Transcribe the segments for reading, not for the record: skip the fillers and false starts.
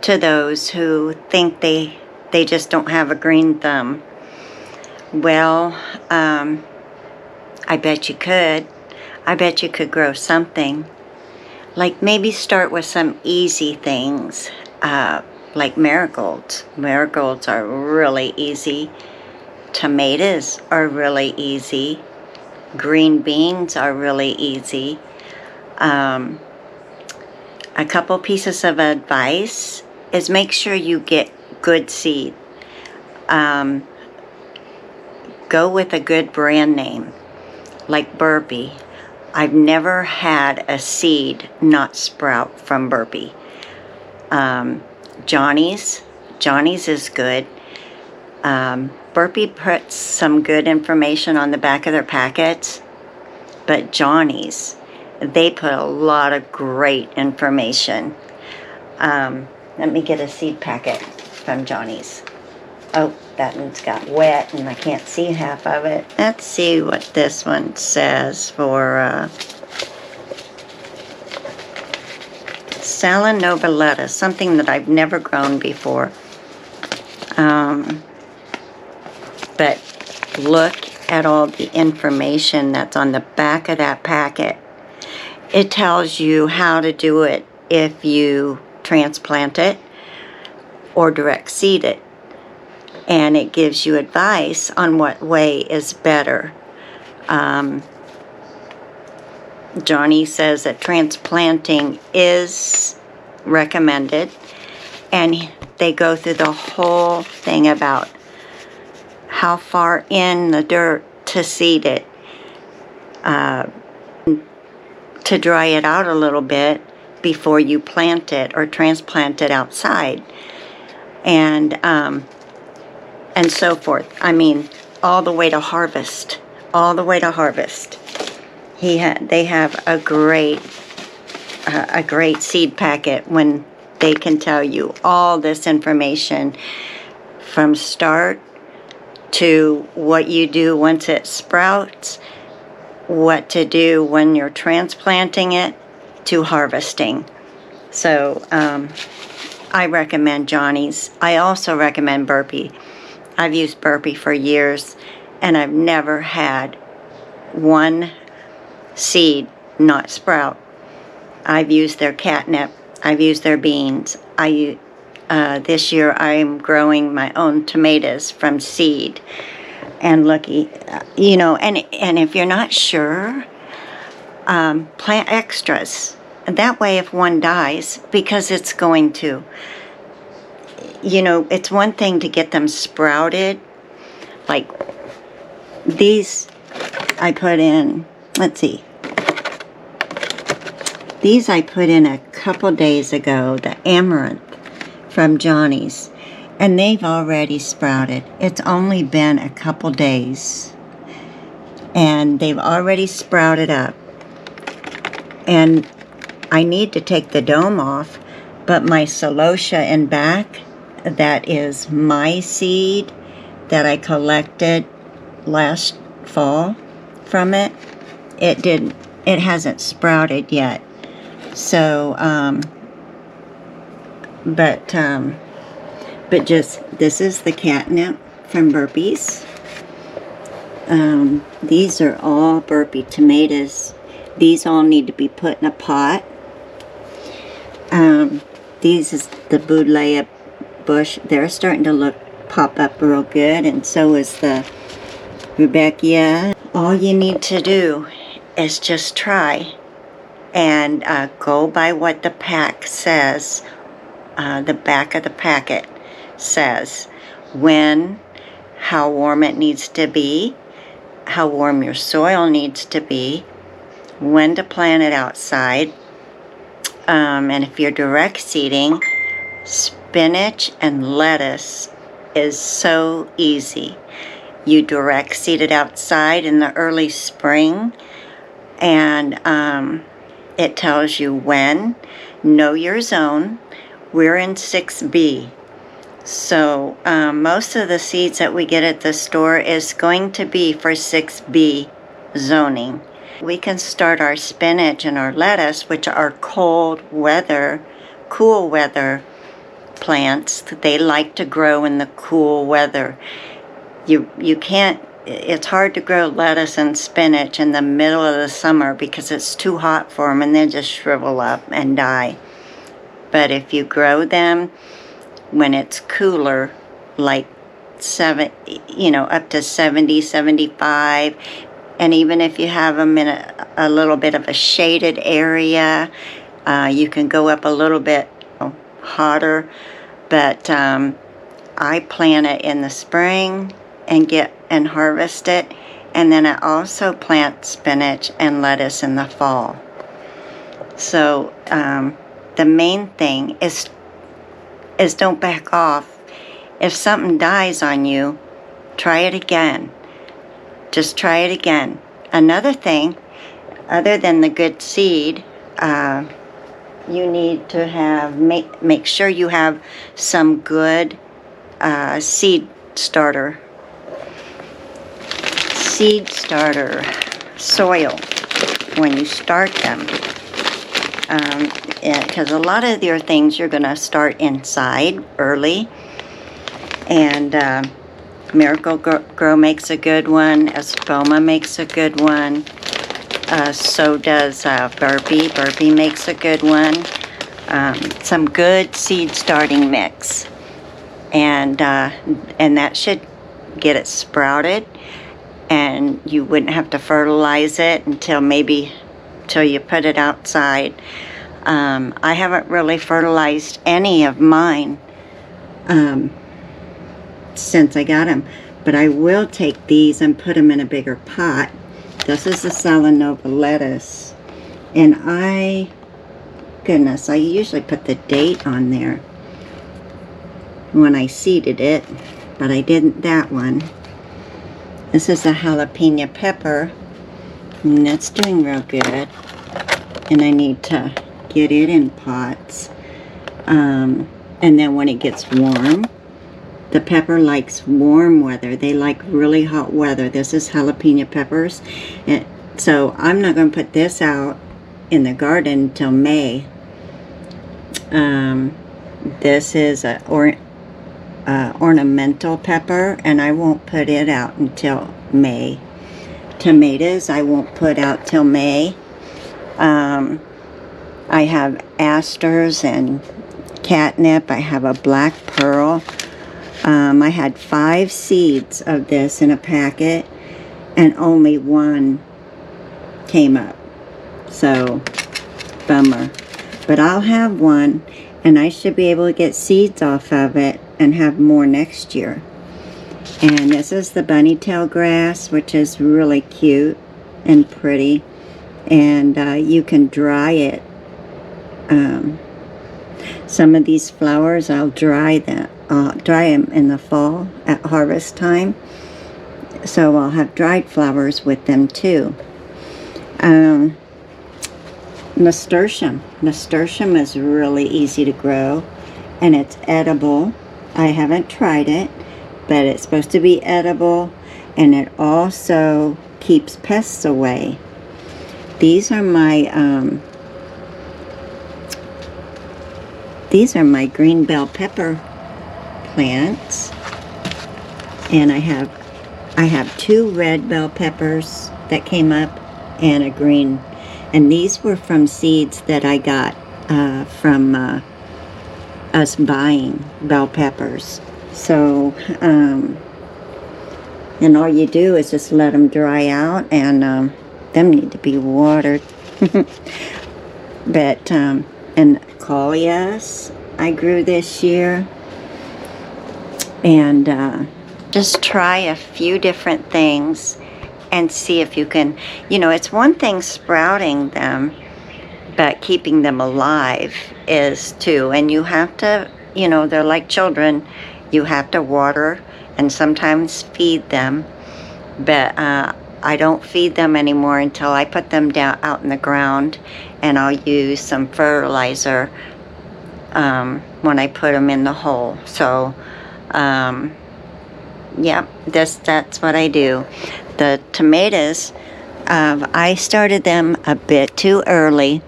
to those who think they just don't have a green thumb. Well, I bet you could. I bet you could grow something. Like maybe start with some easy things, like marigolds. Marigolds are really easy. Tomatoes are really easy. Green beans are really easy. A couple pieces of advice is make sure you get good seed. Go with a good brand name, like Burpee. I've never had a seed not sprout from Burpee. Johnny's is good. Burpee puts some good information on the back of their packets, but Johnny's, they put a lot of great information. Let me get a seed packet from Johnny's. Oh, that one's got wet and I can't see half of it. Let's see what this one says for Salanova lettuce, something that I've never grown before. But look at all the information that's on the back of that packet. It tells you how to do it if you transplant it or direct seed it. And it gives you advice on what way is better. Johnny says that transplanting is recommended, and they go through the whole thing about how far in the dirt to seed it, to dry it out a little bit before you plant it or transplant it outside, and so forth. I mean, all the way to harvest. All the way to harvest. They have a great seed packet when they can tell you all this information from start to what you do once it sprouts, what to do when you're transplanting it, to harvesting. So I recommend Johnny's. I also recommend Burpee. I've used Burpee for years, and I've never had one seed not sprout. I've used their catnip. I've used their beans. This year I'm growing my own tomatoes from seed. And looky, and if you're not sure, plant extras. And that way if one dies, because it's going to, it's one thing to get them sprouted. Like these I put in, let's see. These I put in a couple days ago, the amaranth from Johnny's, and they've already sprouted. It's only been a couple days, and they've already sprouted up. And I need to take the dome off, but my celosia in back, that is my seed that I collected last fall from it. It hasn't sprouted yet. So, but this is the catnip from Burpee's. These are all Burpee tomatoes. These all need to be put in a pot. These is the Buddleia bush. They're starting to pop up real good, and so is the Rudbeckia. All you need to do is just try and go by what the pack says. The back of the packet says when, how warm it needs to be, how warm your soil needs to be, when to plant it outside, and if you're direct seeding, spinach and lettuce is so easy. You direct seed it outside in the early spring, and it tells you when. Know your zone. We're in 6B. So most of the seeds that we get at the store is going to be for 6B zoning. We can start our spinach and our lettuce, which are cool weather plants. They like to grow in the cool weather. You can't, it's hard to grow lettuce and spinach in the middle of the summer because it's too hot for them and they just shrivel up and die. But if you grow them when it's cooler, like up to 70, 75, and even if you have them in a little bit of a shaded area, you can go up a little bit hotter. But I plant it in the spring and harvest it, and then I also plant spinach and lettuce in the fall. So the main thing is don't back off. If something dies on you, try it again. Just try it again. Another thing, other than the good seed, you need to have make sure you have some good seed starter soil when you start them, because a lot of your things you're going to start inside early, and Miracle Grow makes a good one. Espoma makes a good one. So does Burpee. Burpee makes a good one. Some good seed starting mix, and that should get it sprouted, and you wouldn't have to fertilize it until you put it outside. I haven't really fertilized any of mine since I got them, but I will take these and put them in a bigger pot. This is the Salanova lettuce, and I usually put the date on there when I seeded it, but I didn't that one. This is a jalapeno pepper, and that's doing real good, and I need to get it in pots. And then when it gets warm, the pepper likes warm weather. They like really hot weather. This is jalapeno peppers. And so I'm not going to put this out in the garden until May. This is a ornamental pepper, and I won't put it out until May. Tomatoes I won't put out till May. I have asters and catnip. I have a black pearl. I had 5 seeds of this in a packet, and only 1 came up. So, bummer. But I'll have 1, and I should be able to get seeds off of it and have more next year. And this is the bunny tail grass, which is really cute and pretty. And you can dry it. Some of these flowers I'll dry them in the fall at harvest time, so I'll have dried flowers with them too. Nasturtium is really easy to grow, and it's edible. I haven't tried it, but it's supposed to be edible, and it also keeps pests away. These are my green bell pepper plants, and I have 2 red bell peppers that came up and a green, and these were from seeds that I got from us buying bell peppers. So and all you do is just let them dry out, and them need to be watered. But and Coleus I grew this year, and just try a few different things and see if you can, it's one thing sprouting them, but keeping them alive is too. And you have to, they're like children, you have to water and sometimes feed them, but I don't feed them anymore until I put them down out in the ground, and I'll use some fertilizer when I put them in the hole. So yep, that's what I do. The tomatoes, I started them a bit too early,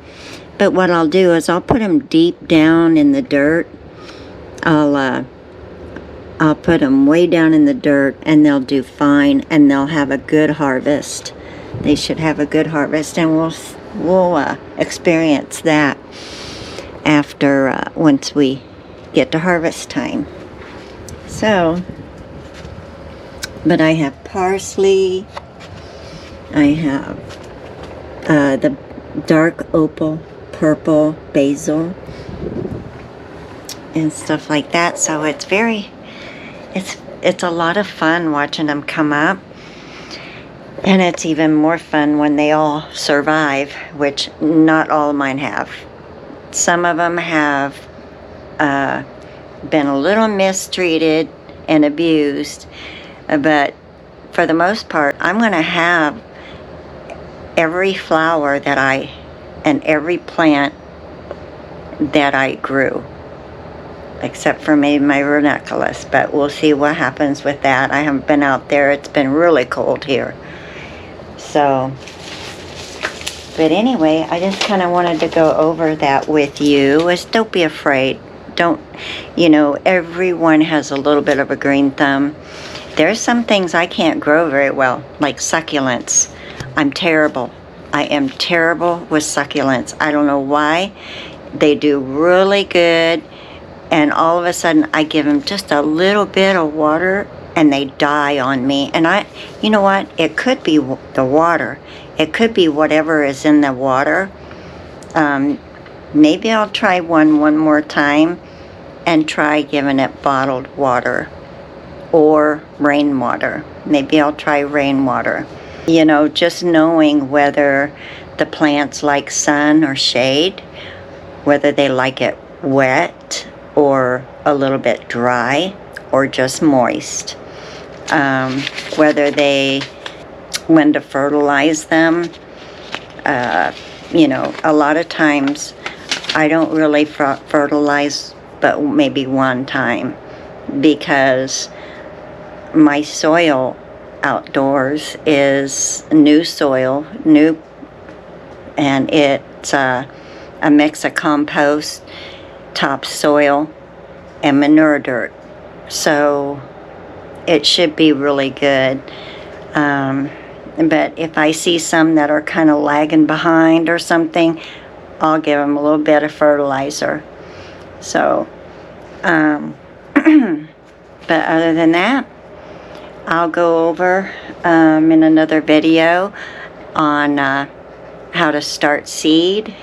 but what I'll do is I'll put them deep down in the dirt. I'll put them way down in the dirt, and they'll do fine, and they'll have a good harvest. They should have a good harvest, and we'll experience that after once we get to harvest time. So, but I have parsley. I have the dark opal purple basil and stuff like that. So it's a lot of fun watching them come up. And it's even more fun when they all survive, which not all of mine have. Some of them have been a little mistreated and abused, but for the most part, I'm going to have every flower and every plant that I grew, except for maybe my ranunculus, but we'll see what happens with that. I haven't been out there. It's been really cold here. So, but anyway, I just kind of wanted to go over that with you. Don't be afraid. Don't, everyone has a little bit of a green thumb. There's some things I can't grow very well, like succulents. I'm terrible. I am terrible with succulents. I don't know why. They do really good, and all of a sudden I give them just a little bit of water and they die on me. And you know what? It could be the water. It could be whatever is in the water. Maybe I'll try one more time and try giving it bottled water or rainwater. Maybe I'll try rainwater. Just knowing whether the plants like sun or shade, whether they like it wet or a little bit dry or just moist. Whether when to fertilize them. A lot of times I don't really fertilize, but maybe one time, because my soil outdoors is new soil, and it's a mix of compost, topsoil, and manure dirt. So it should be really good. But if I see some that are kind of lagging behind or something, I'll give them a little bit of fertilizer. So, but other than that, I'll go over in another video on how to start seed.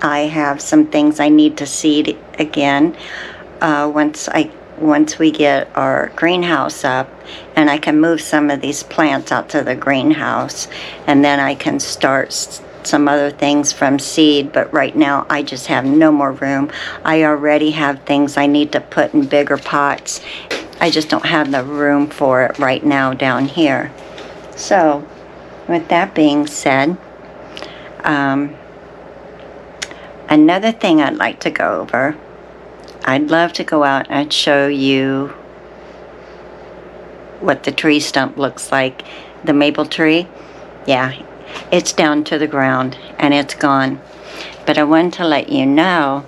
I have some things I need to seed again once we get our greenhouse up, and I can move some of these plants out to the greenhouse, and then I can start some other things from seed. But right now I just have no more room. I already have things I need to put in bigger pots. I just don't have the room for it right now down here. So with that being said, another thing I'd like to go over, I'd love to go out and show you what the tree stump looks like. The maple tree, yeah, it's down to the ground and it's gone. But I wanted to let you know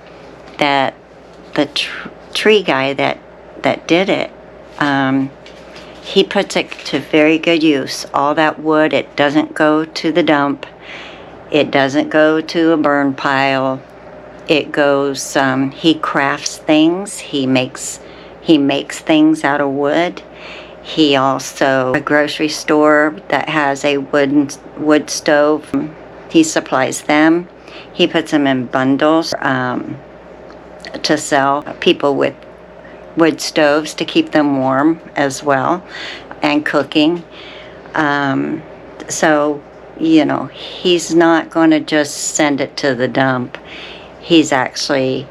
that the tree guy that did it, he puts it to very good use. All that wood, it doesn't go to the dump. It doesn't go to a burn pile. It goes, he crafts things. He makes things out of wood. He also, a grocery store that has a wood stove, he supplies them. He puts them in bundles to sell people with wood stoves to keep them warm as well, and cooking. So, he's not going to just send it to the dump. He actually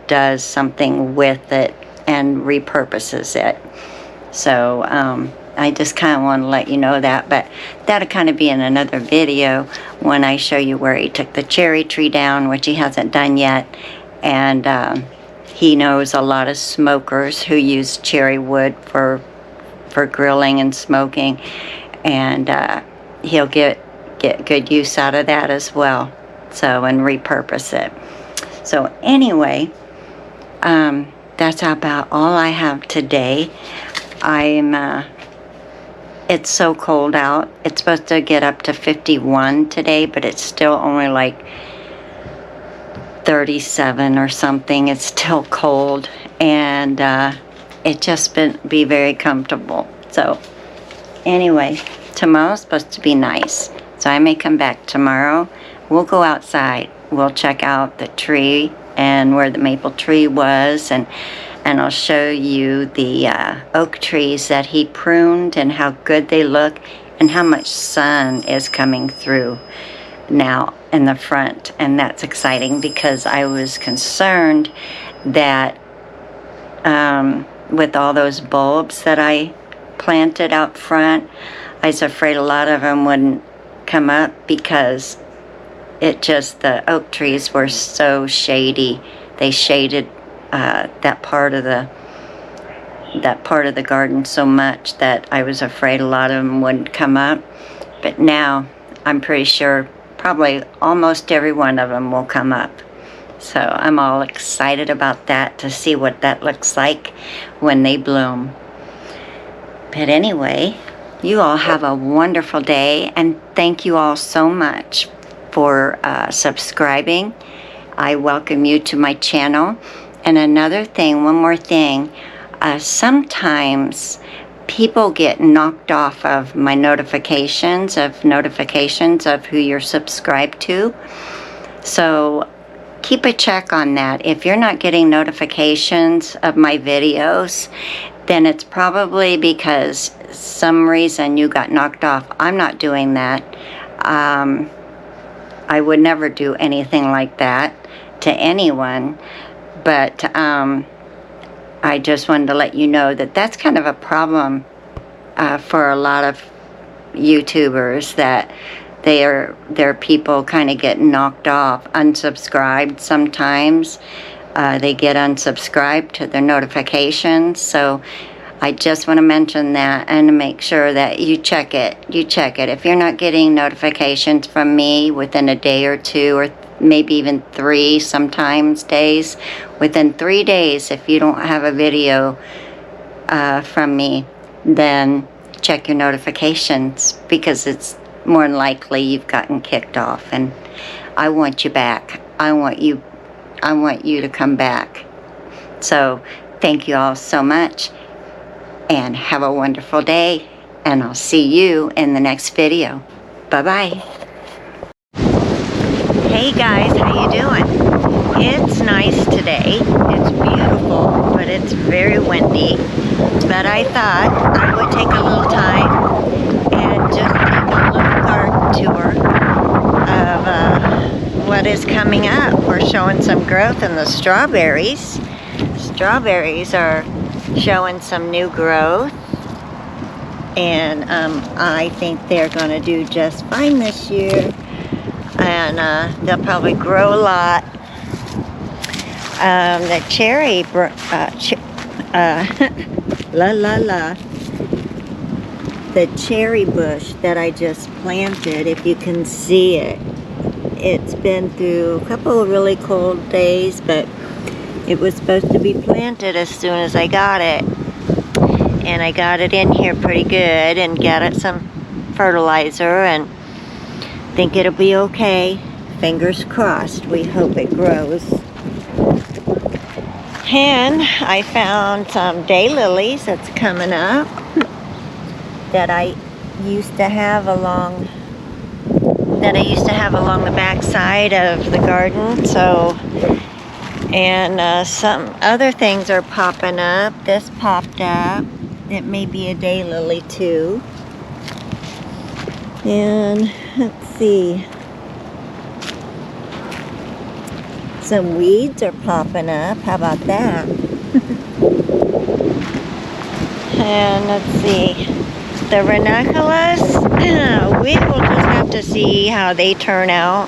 does something with it and repurposes it. So I just kind of want to let you know that, but that'll kind of be in another video when I show you where he took the cherry tree down, which he hasn't done yet. And he knows a lot of smokers who use cherry wood for grilling and smoking, and he'll get good use out of that as well. So, and repurpose it. So anyway, that's about all I have today. It's so cold out. It's supposed to get up to 51 today, but it's still only like 37 or something. It's still cold, and it just be very comfortable. So anyway, tomorrow's supposed to be nice, so I may come back tomorrow. We'll go outside. We'll check out the tree and where the maple tree was, and I'll show you the oak trees that he pruned and how good they look and how much sun is coming through now in the front. And that's exciting because I was concerned that with all those bulbs that I planted out front, I was afraid a lot of them wouldn't come up because the oak trees were so shady. They shaded that part of the garden so much that I was afraid a lot of them wouldn't come up. But now I'm pretty sure probably almost every one of them will come up. So I'm all excited about that, to see what that looks like when they bloom. But anyway, you all have a wonderful day, and thank you all so much for subscribing. I welcome you to my channel. And another thing, one more thing, sometimes people get knocked off of my notifications of who you're subscribed to. So keep a check on that. If you're not getting notifications of my videos, then it's probably because some reason you got knocked off. I'm not doing that. I would never do anything like that to anyone. But I just wanted to let you know that that's kind of a problem for a lot of YouTubers, that their people kind of get knocked off, unsubscribed sometimes. They get unsubscribed to their notifications. So I just want to mention that and to make sure that you check it. If you're not getting notifications from me within a day or two, or maybe even 3 sometimes days, within 3 days, if you don't have a video from me, then check your notifications, because it's more than likely you've gotten kicked off. And I want you back. I want you to come back. So thank you all so much, and have a wonderful day, and I'll see you in the next video. Bye-bye. Hey guys, how you doing? It's nice today. It's beautiful, but it's very windy. But I thought I would take a little time and just take a little garden tour of what is coming up. We're showing some growth in the strawberries. Strawberries are showing some new growth, and I think they're going to do just fine this year. And they'll probably grow a lot. The cherry, the cherry bush that I just planted, if you can see it, it's been through a couple of really cold days, but it was supposed to be planted as soon as I got it. And I got it in here pretty good and got it some fertilizer, and think it'll be okay. Fingers crossed. We hope it grows. And I found some daylilies that's coming up that I used to have along the back side of the garden. So, and some other things are popping up. This popped up. It may be a daylily too. And let's see, some weeds are popping up. How about that? And let's see, the ranunculus, we will just have to see how they turn out.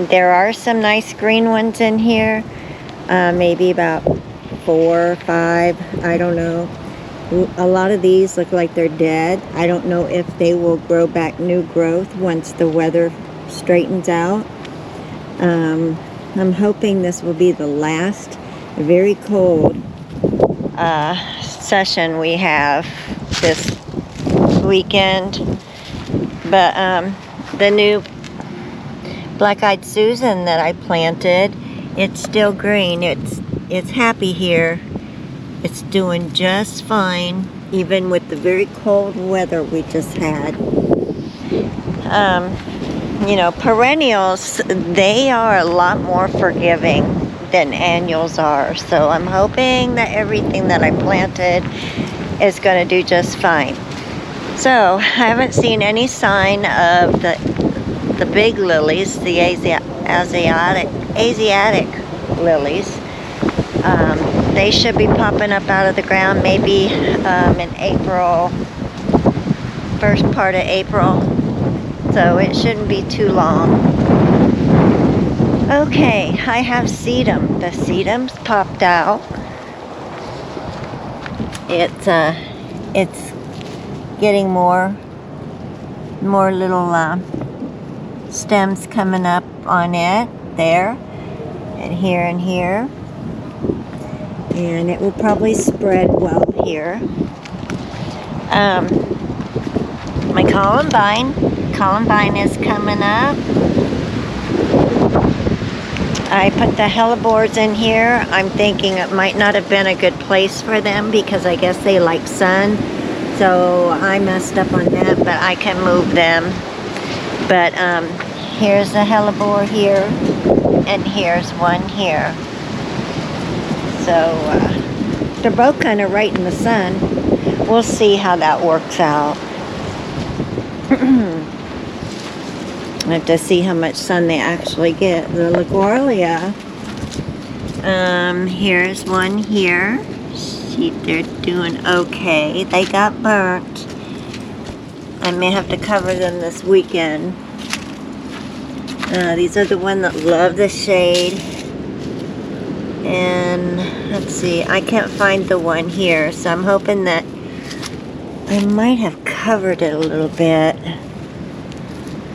There are some nice green ones in here, maybe about 4 or 5, I don't know. A lot of these look like they're dead. I don't know if they will grow back new growth once the weather straightens out. I'm hoping this will be the last a very cold session we have this weekend. But the new black-eyed Susan that I planted, it's still green. It's happy here. It's doing just fine, even with the very cold weather we just had. You know, perennials, they are a lot more forgiving than annuals are. So I'm hoping that everything that I planted is going to do just fine. So I haven't seen any sign of the big lilies, the Asiatic lilies. They should be popping up out of the ground maybe in April, first part of April. So it shouldn't be too long. Okay, I have sedum. The sedum's popped out. It's getting more little stems coming up on it there, and here and here, and it will probably spread well here. My columbine is coming up. I put the hellebores in here. I'm thinking it might not have been a good place for them because I guess they like sun. So I messed up on that, but I can move them. But here's the hellebore here, and here's one here. So they're both kind of right in the sun. We'll see how that works out. I have to see how much sun they actually get. The LaGuardia, here's one here. See, they're doing okay. They got burnt. I may have to cover them this weekend. These are the ones that love the shade. And let's see, I can't find the one here, so I'm hoping that I might have covered it a little bit.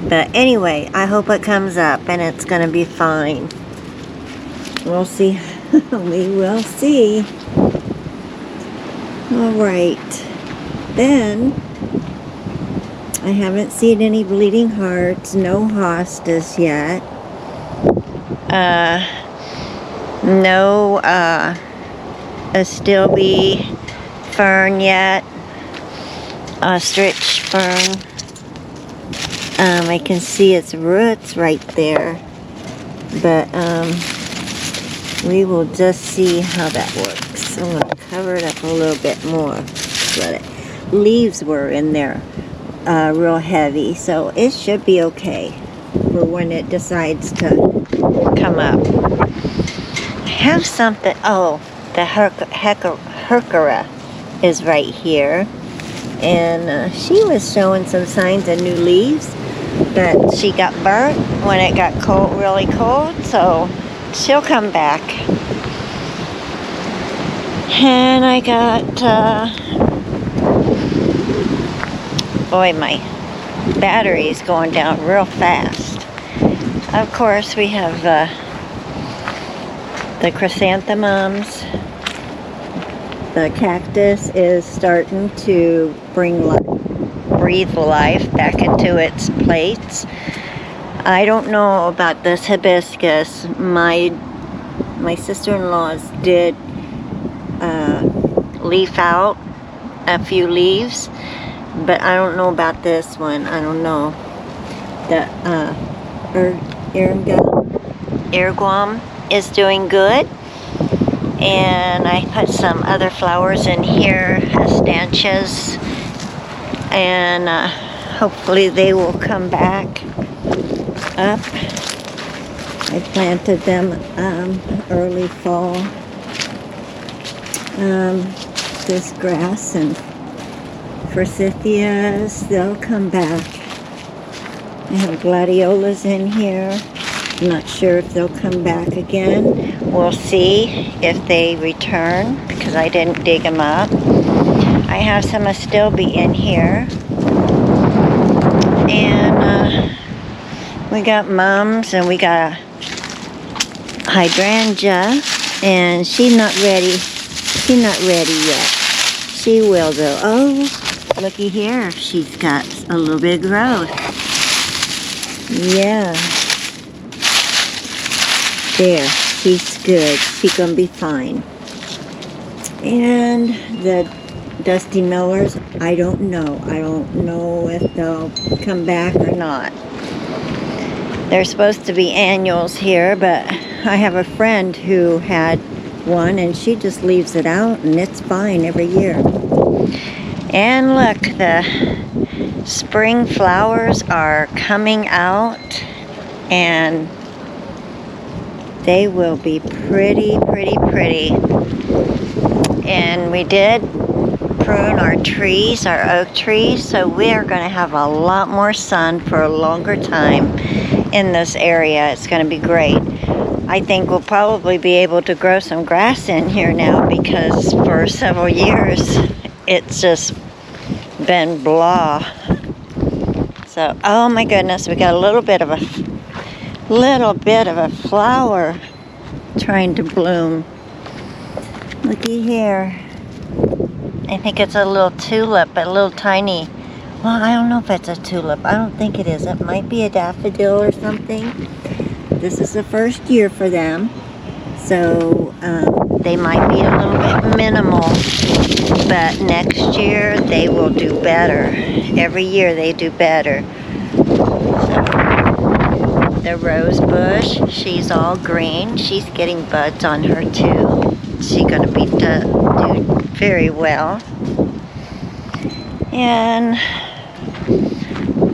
But anyway, I hope it comes up and it's going to be fine. We'll see. We will see. Alright. Then, I haven't seen any bleeding hearts. No hostas yet. No astilbe fern yet. Ostrich fern. I can see its roots right there, but we will just see how that works. I'm going to cover it up a little bit more. Let it. Leaves were in there real heavy, so it should be okay for when it decides to come up. I have something. Oh, the Herkera is right here. And she was showing some signs of new leaves, but she got burnt when it got cold, really cold, so she'll come back. And I got, boy, my battery's going down real fast. Of course, we have the chrysanthemums. The cactus is starting to breathe life back into its plates. I don't know about this hibiscus. My sister-in-law's did leaf out a few leaves, but I don't know about this one. I don't know. The erguam is doing good. And I put some other flowers in here, astantias, and hopefully they will come back up. I planted them early fall. This grass and forsythias, they'll come back. I have gladiolas in here. I'm not sure if they'll come back again. We'll see if they return because I didn't dig them up. I have some astilbe in here. And we got mums and we got a hydrangea. And she's not ready. She's not ready yet. She will though. Oh, looky here. She's got a little bit of growth. Yeah. There. She's good. She's gonna be fine. And the Dusty Millers, I don't know. I don't know if they'll come back or not. They're supposed to be annuals here, but I have a friend who had one and she just leaves it out and it's fine every year. And look, the spring flowers are coming out and they will be pretty, pretty, pretty. And we did prune our trees, our oak trees, so we are going to have a lot more sun for a longer time in this area. It's going to be great. I think we'll probably be able to grow some grass in here now because for several years it's just been blah. So, oh my goodness, we got a little bit of a flower trying to bloom. Looky here. I think it's a little tulip, a little tiny. Well, I don't know if it's a tulip. I don't think it is. It might be a daffodil or something. This is the first year for them. So they might be a little bit minimal. But next year they will do better. Every year they do better. So, the rose bush, she's all green. She's getting buds on her too. She's going to be do very well. And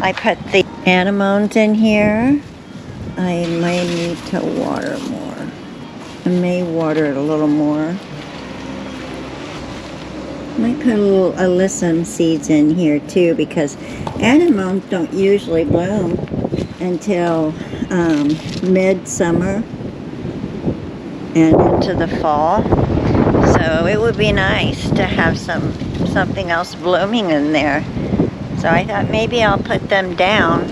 I put the anemones in here. I may need to water more. I may water it a little more. Might put a little alyssum seeds in here too because anemones don't usually bloom until mid-summer and into the fall. So it would be nice to have something else blooming in there. So I thought maybe I'll put them down.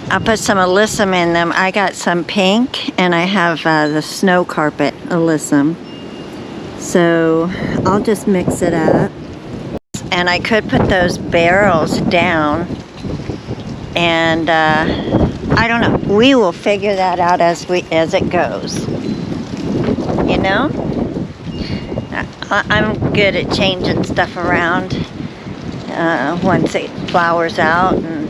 I'll put some alyssum in them. I got some pink and I have the snow carpet alyssum. So I'll just mix it up. And I could put those barrels down. And I don't know. We will figure that out as it goes. You know? I'm good at changing stuff around once it flowers out, and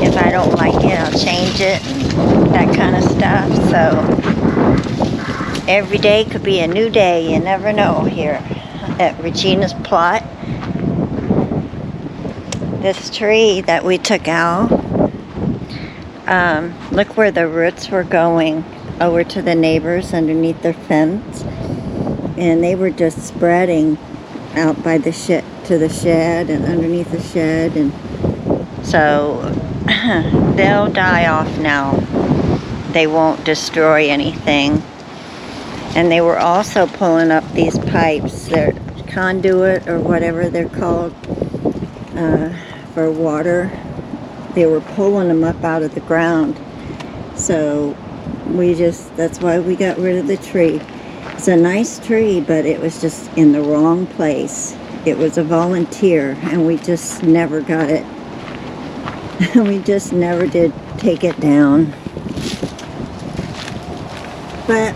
if I don't like it, I'll change it and that kind of stuff. So every day could be a new day. You never know here at Regina's plot. This tree that we took out, look where the roots were going over to the neighbors underneath their fence, and they were just spreading out by the shed to the shed and underneath the shed, and so they'll die off now. They won't destroy anything. And they were also pulling up these pipes, they're conduit or whatever they're called, for water. They were pulling them up out of the ground. So that's why we got rid of the tree. It's a nice tree, but it was just in the wrong place. It was a volunteer, and we just never got it. We just never did take it down. But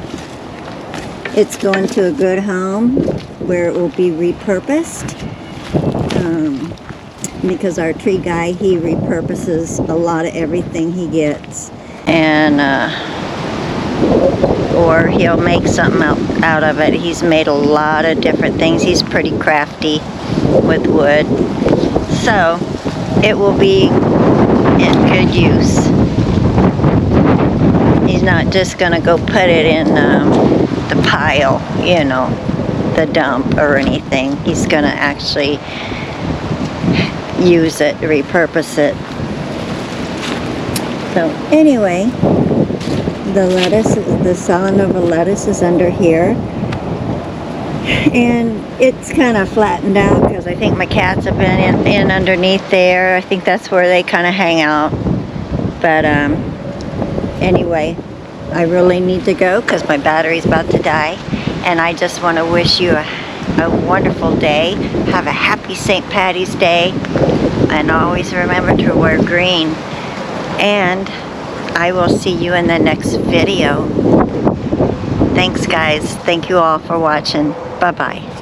it's going to a good home where it will be repurposed. Because our tree guy, he repurposes a lot of everything he gets. And or he'll make something out of it. He's made a lot of different things. He's pretty crafty with wood. So it will be in good use. He's not just going to go put it in the pile, you know, the dump or anything. He's going to actually use it, repurpose it. So anyway, the lettuce, the Salanova lettuce is under here, and it's kind of flattened out because I think my cats have been in underneath there. I think that's where they kind of hang out. But anyway, I really need to go because my battery's about to die. And I just want to wish you a wonderful day. Have a happy St. Patty's Day. And always remember to wear green. And I will see you in the next video. Thanks, guys. Thank you all for watching. Bye-bye.